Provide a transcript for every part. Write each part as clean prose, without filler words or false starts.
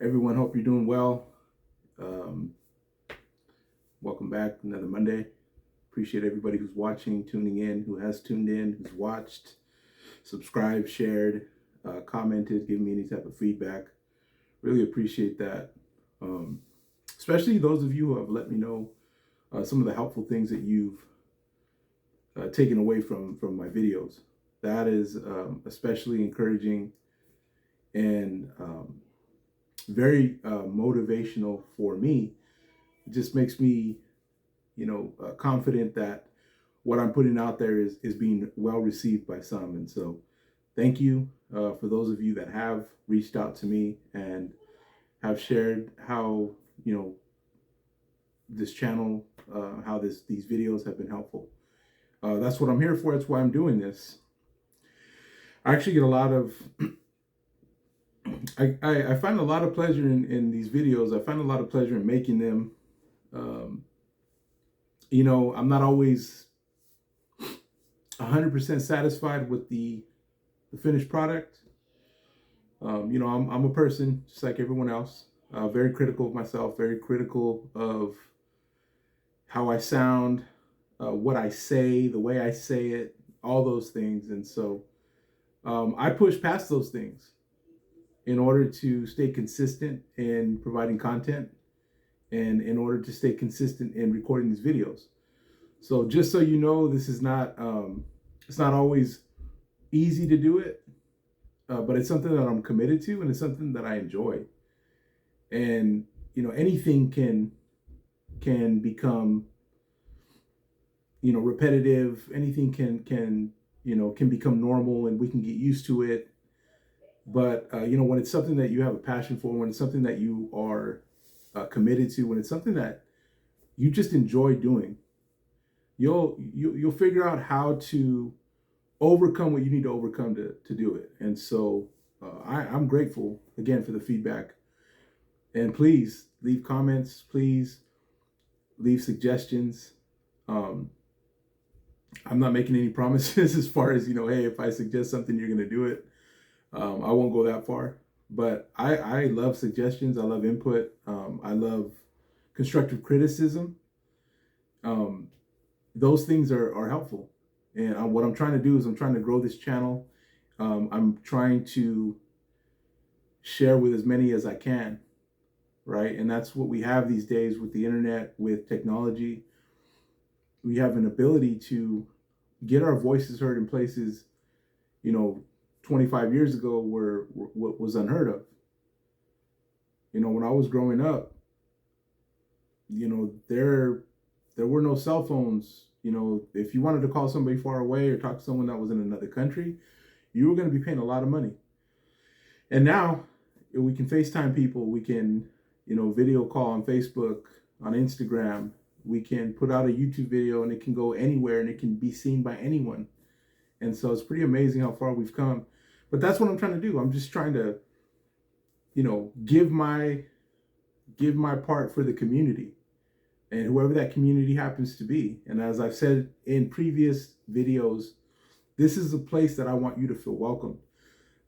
Everyone, hope you're doing well. Um, Welcome back, another Monday. Appreciate everybody who's watching, tuning in, who has tuned in, who's watched, subscribed, shared, commented, given me any type of feedback. Really appreciate that. Um, Especially those of you who have let me know some of the helpful things that you've taken away from my videos. That is especially encouraging and very motivational for me. It just makes me, confident that what I'm putting out there is being well received by some. And so, thank you for those of you that have reached out to me and have shared how this channel, how these videos have been helpful. That's what I'm here for. That's why I'm doing this. I actually get a lot of I find a lot of pleasure in these videos. I find a lot of pleasure in making them. Um, I'm not always 100% satisfied with the finished product. I'm a person just like everyone else, very critical of myself, very critical of how I sound, what I say, the way I say it, all those things. And so I push past those things in order to stay consistent in providing content and in order to stay consistent in recording these videos. So just so you know, this is not, it's not always easy to do it, but it's something that I'm committed to and it's something that I enjoy. And, anything can become, repetitive. Anything can become normal and we can get used to it. But, when it's something that you have a passion for, when it's something that you are committed to, when it's something that you just enjoy doing, you'll figure out how to overcome what you need to overcome to do it. And so I'm grateful again for the feedback. And please leave comments. Please leave suggestions. I'm not making any promises as far as, hey, if I suggest something, you're going to do it. I won't go that far. But I love suggestions. I love input. I love constructive criticism. Those things are helpful. And what I'm trying to do is I'm trying to grow this channel. I'm trying to share with as many as I can, right? And that's what we have these days with the internet, with technology. We have an ability to get our voices heard in places, 25 years ago were what was unheard of. When I was growing up, there were no cell phones. If you wanted to call somebody far away or talk to someone that was in another country, you were going to be paying a lot of money. And now we can FaceTime people. We can, video call on Facebook, on Instagram. We can put out a YouTube video and it can go anywhere and it can be seen by anyone. And so it's pretty amazing how far we've come. But that's what I'm trying to do. I'm just trying to, give my part for the community and whoever that community happens to be. And as I've said in previous videos, this is a place that I want you to feel welcome.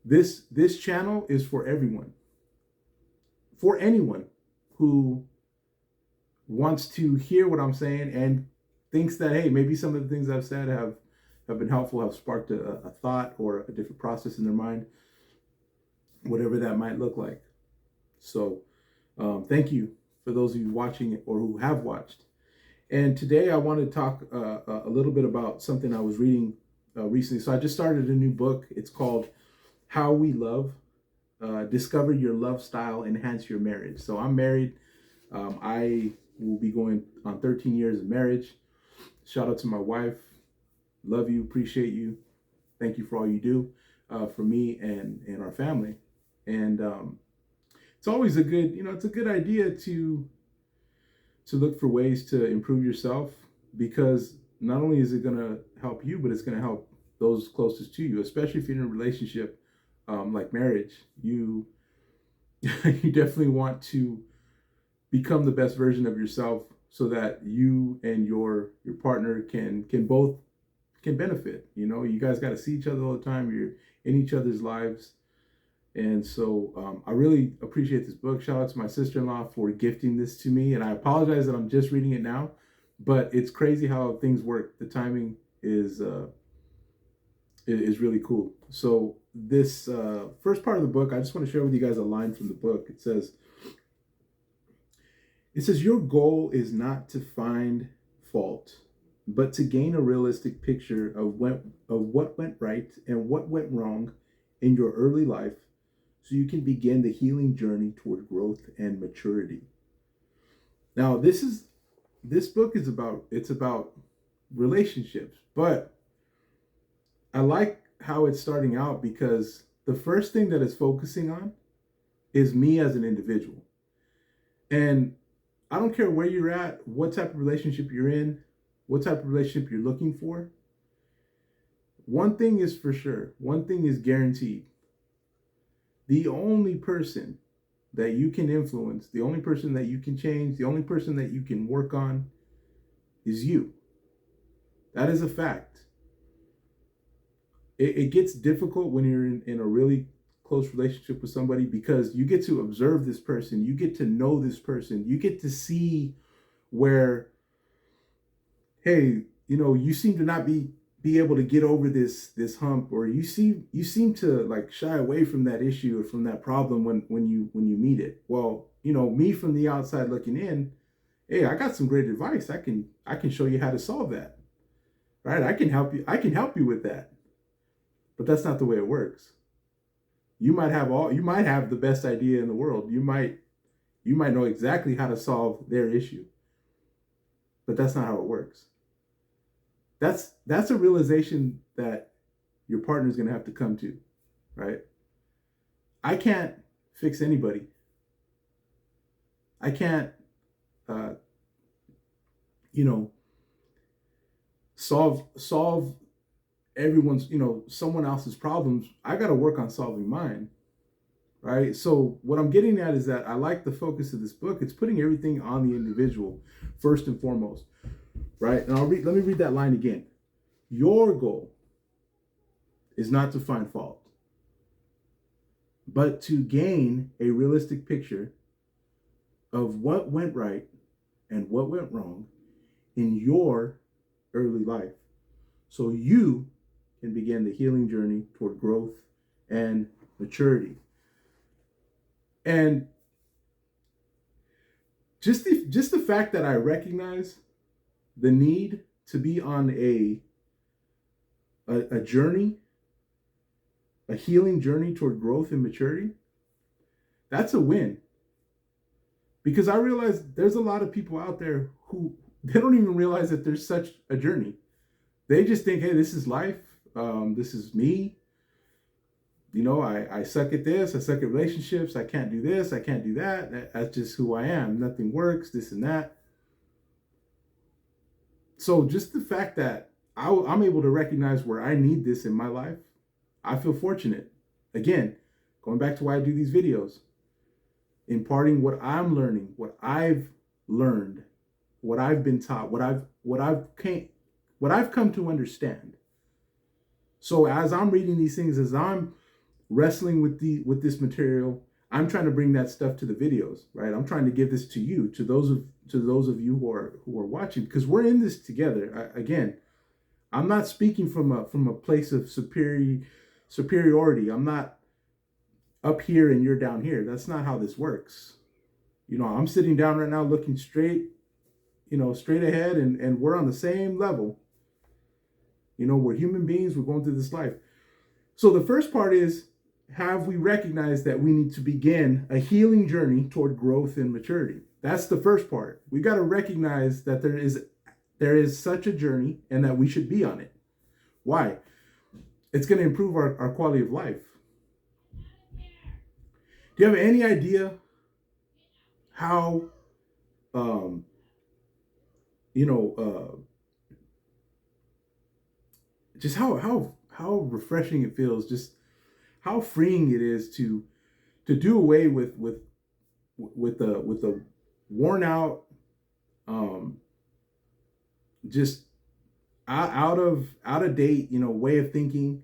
This channel is for everyone. For anyone who wants to hear what I'm saying and thinks that, hey, maybe some of the things I've said have been helpful, have sparked a thought or a different process in their mind, whatever that might look like. So thank you for those of you watching or who have watched. And today I want to talk a little bit about something I was reading recently. So I just started a new book. It's called How We Love, Discover Your Love Style, Enhance Your Marriage. So I'm married. I will be going on 13 years of marriage. Shout out to my wife. Love you, appreciate you. Thank you for all you do for me and our family. And it's always it's a good idea to look for ways to improve yourself, because not only is it going to help you, but it's going to help those closest to you, especially if you're in a relationship like marriage. You you definitely want to become the best version of yourself so that you and your partner can both benefit. You guys got to see each other all the time. You're in each other's lives. And so I really appreciate this book. Shout out to my sister-in-law for gifting this to me. And I apologize that I'm just reading it now, but it's crazy how things work. The timing is really cool. So this first part of the book, I just want to share with you guys a line from the book. It says, your goal is not to find fault, but to gain a realistic picture of what went right and what went wrong in your early life, so you can begin the healing journey toward growth and maturity. Now, this book is about relationships, but I like how it's starting out because the first thing that it's focusing on is me as an individual. And I don't care where you're at, what type of relationship you're in, what type of relationship you're looking for. One thing is for sure, one thing is guaranteed. The only person that you can influence, the only person that you can change, the only person that you can work on is you. That is a fact. It gets difficult when you're in a really close relationship with somebody because you get to observe this person, you get to know this person, you get to see where, hey, you seem to not be able to get over this hump, or you seem to like shy away from that issue or from that problem when you meet it. Well, me from the outside looking in, hey, I got some great advice. I can show you how to solve that. Right? I can help you with that. But that's not the way it works. You might have the best idea in the world. You might know exactly how to solve their issue. But that's not how it works. That's a realization that your partner's going to have to come to, right? I can't fix anybody. I can't solve everyone's, someone else's problems. I got to work on solving mine, right? So what I'm getting at is that I like the focus of this book. It's putting everything on the individual first and foremost, right? And let me read that line again. Your goal is not to find fault, but to gain a realistic picture of what went right and what went wrong in your early life, so you can begin the healing journey toward growth and maturity. And just the fact that I recognize the need to be on a journey, a healing journey toward growth and maturity, that's a win. Because I realize there's a lot of people out there who they don't even realize that there's such a journey. They just think, hey, this is life. This is me. I suck at this. I suck at relationships. I can't do this. I can't do that. That's just who I am. Nothing works, this and that. So just the fact that I'm able to recognize where I need this in my life, I feel fortunate. Again, going back to why I do these videos, imparting what I'm learning, what I've learned, what I've been taught, what I've come to understand. So as I'm reading these things, as I'm wrestling with this material, I'm trying to bring that stuff to the videos, right? I'm trying to give this to you, to those of you who are watching, because we're in this together. Again, I'm not speaking from a place of superiority. I'm not up here and you're down here. That's not how this works. I'm sitting down right now looking straight ahead, and we're on the same level. We're human beings, we're going through this life. So the first part is, have we recognized that we need to begin a healing journey toward growth and maturity? That's the first part. We got to recognize that there is such a journey and that we should be on it. Why? It's going to improve our quality of life. Do you have any idea how, just how refreshing it feels, just how freeing it is to do away with a worn out, just out of date, way of thinking,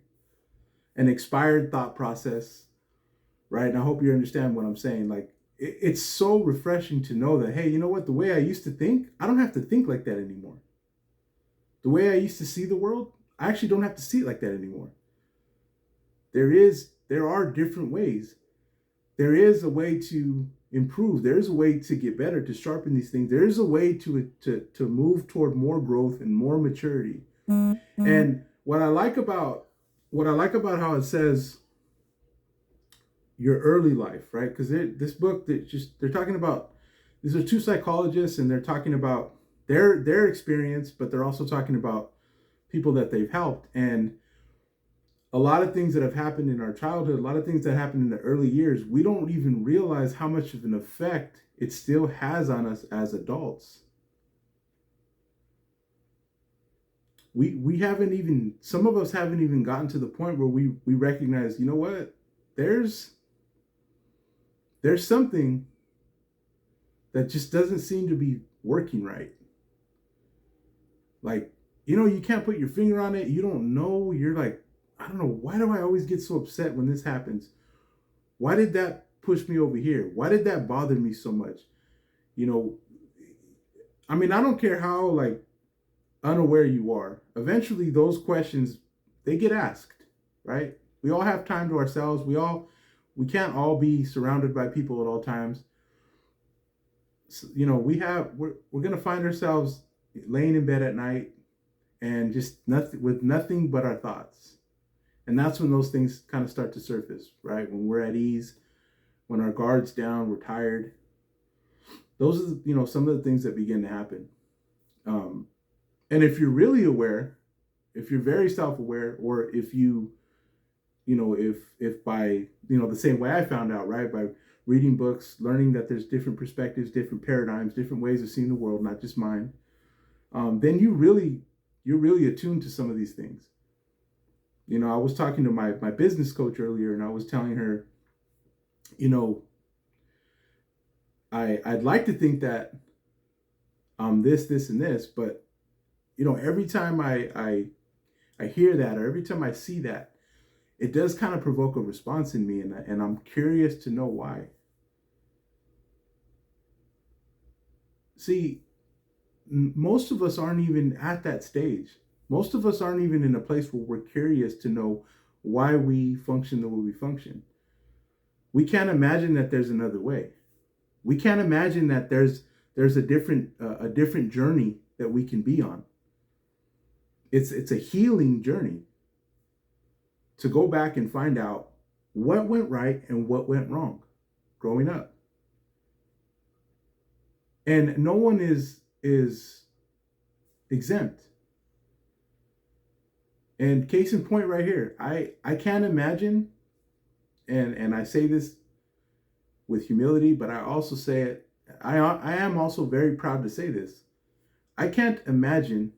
an expired thought process, right? And I hope you understand what I'm saying. Like, it's so refreshing to know that, hey, you know what? The way I used to think, I don't have to think like that anymore. The way I used to see the world, I actually don't have to see it like that anymore. There are different ways. There is a way to improve. There is a way to get better, to sharpen these things. There is a way to move toward more growth and more maturity. Mm-hmm. And what I like about how it says your early life, right? Because this book they're talking about, these are two psychologists, and they're talking about their experience, but they're also talking about people that they've helped. And a lot of things that have happened in our childhood, a lot of things that happened in the early years, we don't even realize how much of an effect it still has on us as adults. We haven't even, some of us haven't even gotten to the point where we recognize, you know what, there's something that just doesn't seem to be working right. Like, you know, you can't put your finger on it. You don't know. You're like, I don't know, why do I always get so upset when this happens? Why did that push me over here? Why did that bother me so much? You know, I mean, I don't care how like unaware you are. Eventually those questions, they get asked, right? We all have time to ourselves. We can't all be surrounded by people at all times. So, you know, we're going to find ourselves laying in bed at night and just nothing but our thoughts. And that's when those things kind of start to surface, right? When we're at ease, when our guard's down, we're tired. Those are, you know, some of the things that begin to happen. And if you're really aware, if you're very self-aware, or if you know, if by, you know, the same way I found out, right? By reading books, learning that there's different perspectives, different paradigms, different ways of seeing the world, not just mine, then you're really attuned to some of these things. You know, I was talking to my business coach earlier, and I was telling her, you know, I'd like to think that I'm this, and this, but, you know, every time I hear that, or every time I see that, it does kind of provoke a response in me, and I'm curious to know why. See, most of us aren't even at that stage. Most of us aren't even in a place where we're curious to know why we function the way we function. We can't imagine that there's another way. We can't imagine that there's a different journey that we can be on. It's a healing journey to go back and find out what went right and what went wrong growing up. And no one is exempt. And case in point right here, I can't imagine, and I say this with humility, but I also say it, I am also very proud to say this. I can't imagine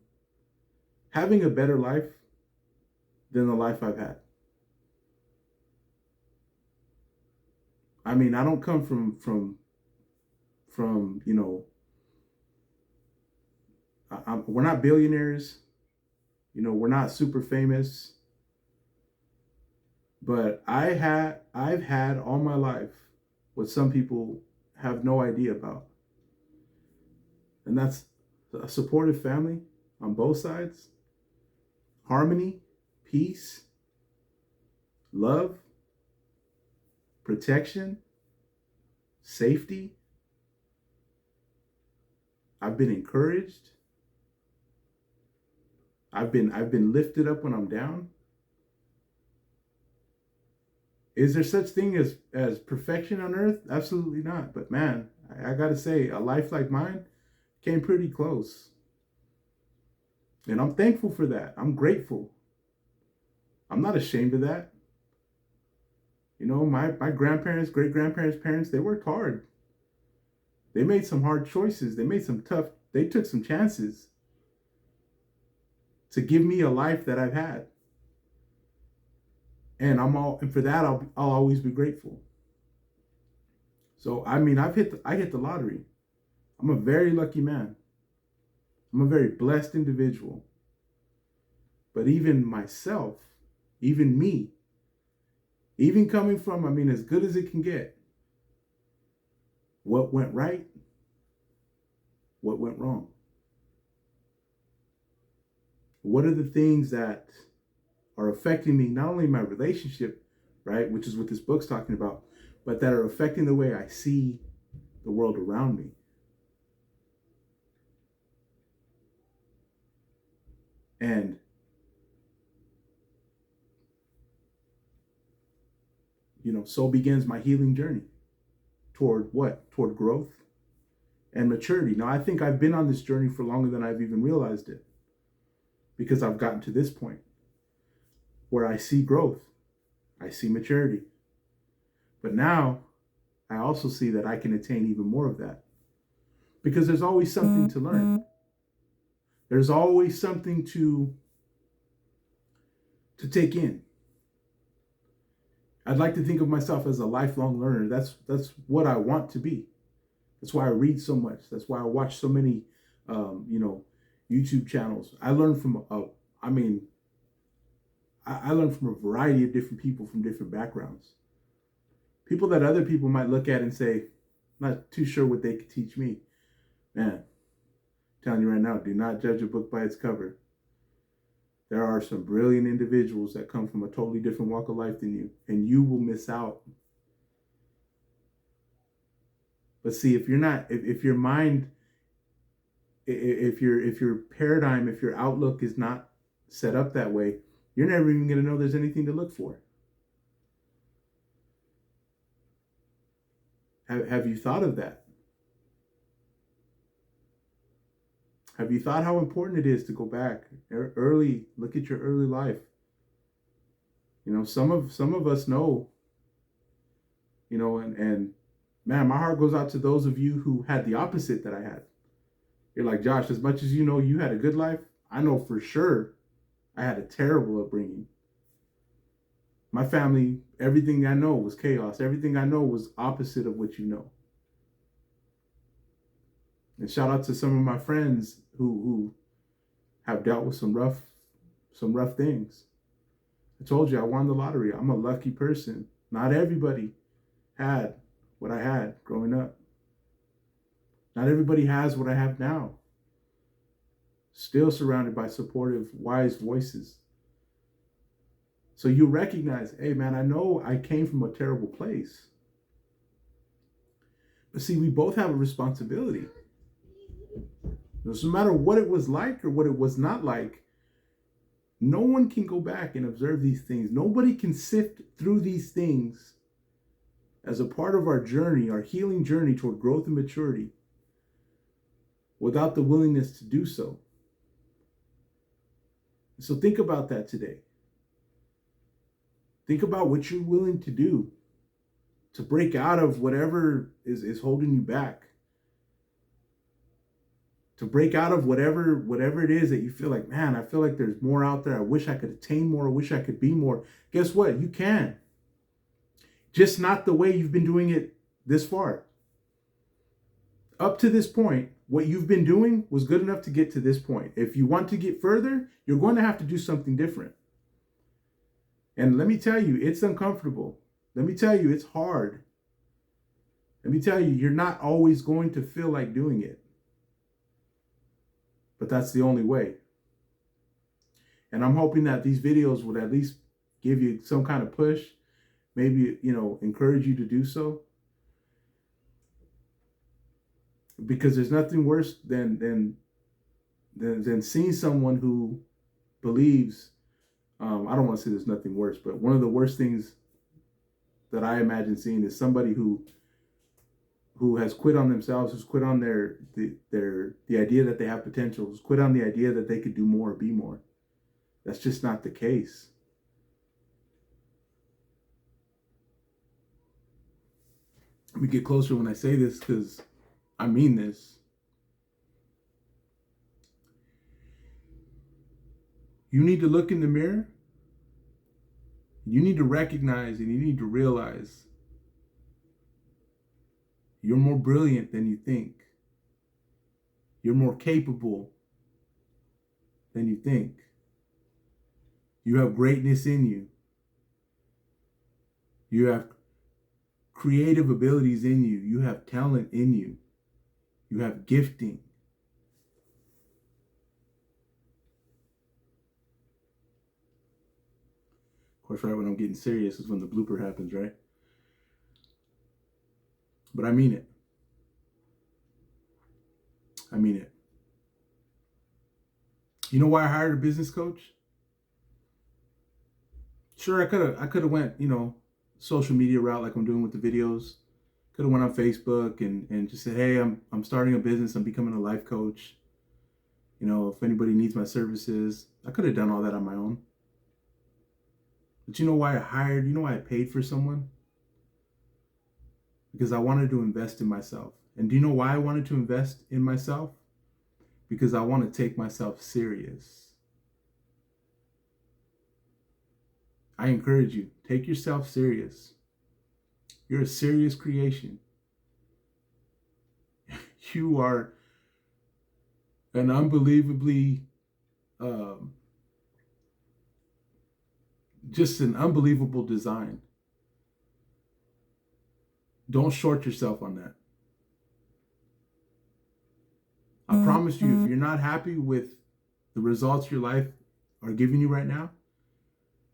having a better life than the life I've had. I mean, I don't come from you know, we're not billionaires. You know, we're not super famous, but I've had all my life what some people have no idea about. And that's a supportive family on both sides, harmony, peace, love, protection, safety. I've been encouraged. I've been lifted up when I'm down. Is there such thing as perfection on earth? Absolutely not. But man, I gotta say, a life like mine came pretty close. And I'm thankful for that. I'm grateful. I'm not ashamed of that. You know, my grandparents, great-grandparents, parents, they worked hard. They made some hard choices. They took some chances to give me a life that I've had. And for that I'll always be grateful. So I mean, I hit the lottery. I'm a very lucky man. I'm a very blessed individual. But even myself, even me, Even coming from, I mean, as good as it can get, what went right, what went wrong? What are the things that are affecting me, not only my relationship, right, which is what this book's talking about, but that are affecting the way I see the world around me? And, so begins my healing journey toward what? Toward growth and maturity. Now, I think I've been on this journey for longer than I've even realized it, because I've gotten to this point where I see growth, I see maturity. But now I also see that I can attain even more of that, because there's always something to learn. There's always something to take in. I'd like to think of myself as a lifelong learner. That's what I want to be. That's why I read so much. That's why I watch so many, YouTube channels. I learn from I learn from a variety of different people from different backgrounds. People that other people might look at and say, not too sure what they could teach me. Man, I'm telling you right now, do not judge a book by its cover. There are some brilliant individuals that come from a totally different walk of life than you, and you will miss out. But see, if you're not, if your mind, if your paradigm, if your outlook is not set up that way, you're never even going to know there's anything to look for. Have you thought of that? Have you thought how important it is to go back early, look at your early life? Some of us know, and man, my heart goes out to those of you who had the opposite that I had. You're like, Josh, as much as you had a good life, I know for sure I had a terrible upbringing. My family, everything I know was chaos. Everything I know was opposite of what you know. And shout out to some of my friends who have dealt with some rough things. I told you I won the lottery. I'm a lucky person. Not everybody had what I had growing up. Not everybody has what I have now. Still surrounded by supportive, wise voices. So you recognize, hey man, I know I came from a terrible place. But see, we both have a responsibility. No matter what it was like or what it was not like, no one can go back and observe these things. Nobody can sift through these things as a part of our journey, our healing journey toward growth and maturity, without the willingness to do so. So think about that today. Think about what you're willing to do to break out of whatever is holding you back. To break out of whatever it is that you feel like, man, I feel like there's more out there. I wish I could attain more. I wish I could be more. Guess what? You can. Just not the way you've been doing it this far. Up to this point, what you've been doing was good enough to get to this point. If you want to get further, you're going to have to do something different. And let me tell you, it's uncomfortable. Let me tell you, it's hard. Let me tell you, you're not always going to feel like doing it. But that's the only way. And I'm hoping that these videos would at least give you some kind of push, maybe, encourage you to do so. Because there's nothing worse than seeing someone who believes, I don't want to say there's nothing worse, but one of the worst things that I imagine seeing is somebody who has quit on themselves, who's quit on the idea that they have potential, who's quit on the idea that they could do more, be more. That's just not the case. Let me get closer when I say this, because I mean this. You need to look in the mirror. You need to recognize and you need to realize you're more brilliant than you think. You're more capable than you think. You have greatness in you. You have creative abilities in you. You have talent in you. You have gifting. Of course, right when I'm getting serious is when the blooper happens, right? But I mean it. I mean it. You know why I hired a business coach? Sure, I could have went, social media route like I'm doing with the videos. Could have went on Facebook and just said, hey, I'm starting a business. I'm becoming a life coach. If anybody needs my services, I could have done all that on my own. But you know why I paid for someone? Because I wanted to invest in myself. And do you know why I wanted to invest in myself? Because I want to take myself serious. I encourage you, take yourself serious. You're a serious creation. You are an unbelievably, just an unbelievable design. Don't short yourself on that. I promise you, if you're not happy with the results your life are giving you right now,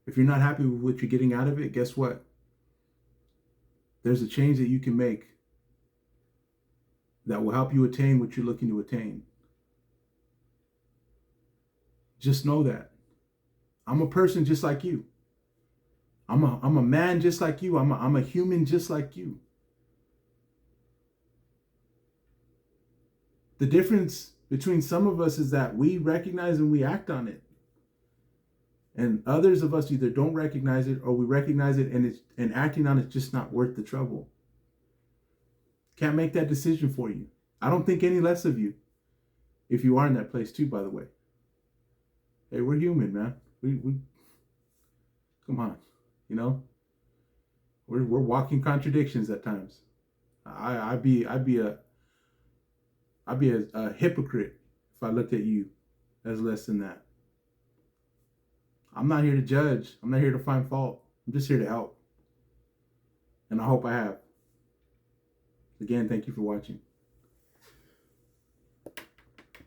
if you're not happy with what you're getting out of it, guess what? There's a change that you can make that will help you attain what you're looking to attain. Just know that. I'm a person just like you. I'm a man just like you. I'm a human just like you. The difference between some of us is that we recognize and we act on it. And others of us either don't recognize it or we recognize it and acting on it's just not worth the trouble. Can't make that decision for you. I don't think any less of you if you are in that place too, by the way. Hey, we're human, man. We come on, we're walking contradictions at times. I'd be a hypocrite if I looked at you as less than that. I'm not here to judge. I'm not here to find fault. I'm just here to help. And I hope I have. Again, thank you for watching.